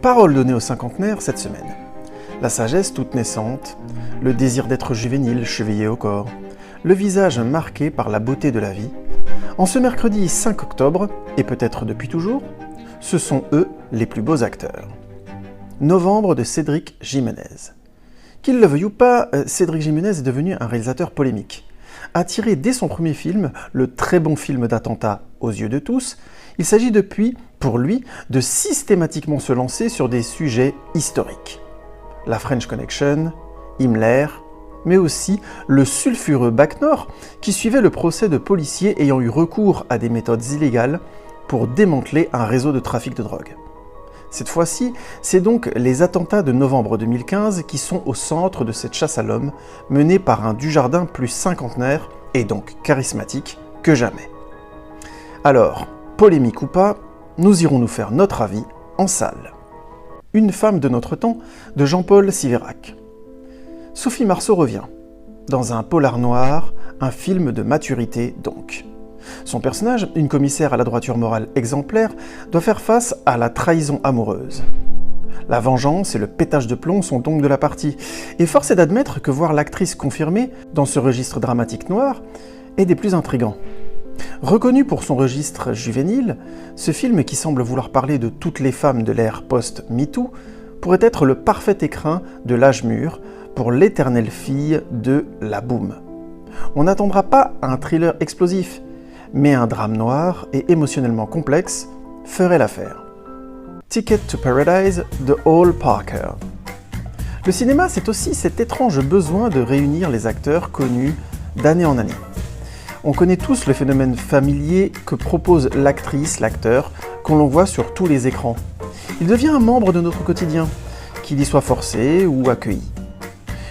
Parole donnée aux cinquantenaires cette semaine. La sagesse toute naissante, le désir d'être juvénile chevillé au corps, le visage marqué par la beauté de la vie. En ce mercredi 5 octobre, et peut-être depuis toujours, ce sont eux les plus beaux acteurs. Novembre de Cédric Jiménez. Qu'il le veuille ou pas, Cédric Jiménez est devenu un réalisateur polémique. Attiré dès son premier film, le très bon film d'attentat aux yeux de tous, il s'agit depuis, pour lui, de systématiquement se lancer sur des sujets historiques. La French Connection, Himmler, mais aussi le sulfureux Bac Nord qui suivait le procès de policiers ayant eu recours à des méthodes illégales pour démanteler un réseau de trafic de drogue. Cette fois-ci, c'est donc les attentats de novembre 2015 qui sont au centre de cette chasse à l'homme menée par un Dujardin plus cinquantenaire et donc charismatique que jamais. Alors, polémique ou pas, nous irons nous faire notre avis en salle. Une femme de notre temps, de Jean-Paul Siverac. Sophie Marceau revient. Dans un polar noir, un film de maturité donc. Son personnage, une commissaire à la droiture morale exemplaire, doit faire face à la trahison amoureuse. La vengeance et le pétage de plomb sont donc de la partie, et force est d'admettre que voir l'actrice confirmée dans ce registre dramatique noir est des plus intrigants. Reconnu pour son registre juvénile, ce film qui semble vouloir parler de toutes les femmes de l'ère post-MeToo pourrait être le parfait écrin de l'âge mûr pour l'éternelle fille de la boum. On n'attendra pas un thriller explosif, mais un drame noir et émotionnellement complexe ferait l'affaire. Ticket to Paradise de Hall Parker. Le cinéma, c'est aussi cet étrange besoin de réunir les acteurs connus d'année en année. On connaît tous le phénomène familier que propose l'actrice, l'acteur, qu'on l'on voit sur tous les écrans. Il devient un membre de notre quotidien, qu'il y soit forcé ou accueilli.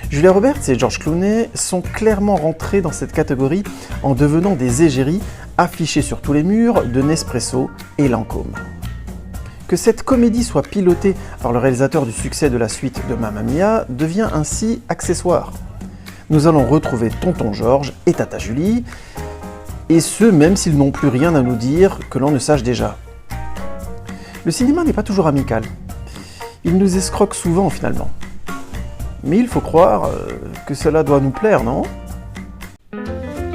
Julia Roberts et George Clooney sont clairement rentrés dans cette catégorie en devenant des égéries affichées sur tous les murs de Nespresso et Lancôme. Que cette comédie soit pilotée par le réalisateur du succès de la suite de Mamma Mia devient ainsi accessoire. Nous allons retrouver Tonton George et Tata Julie, et ce même s'ils n'ont plus rien à nous dire que l'on ne sache déjà. Le cinéma n'est pas toujours amical. Il nous escroque souvent finalement. Mais il faut croire que cela doit nous plaire, non ?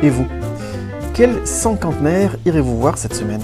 Et vous ? Quel cinquantenaire irez-vous voir cette semaine ?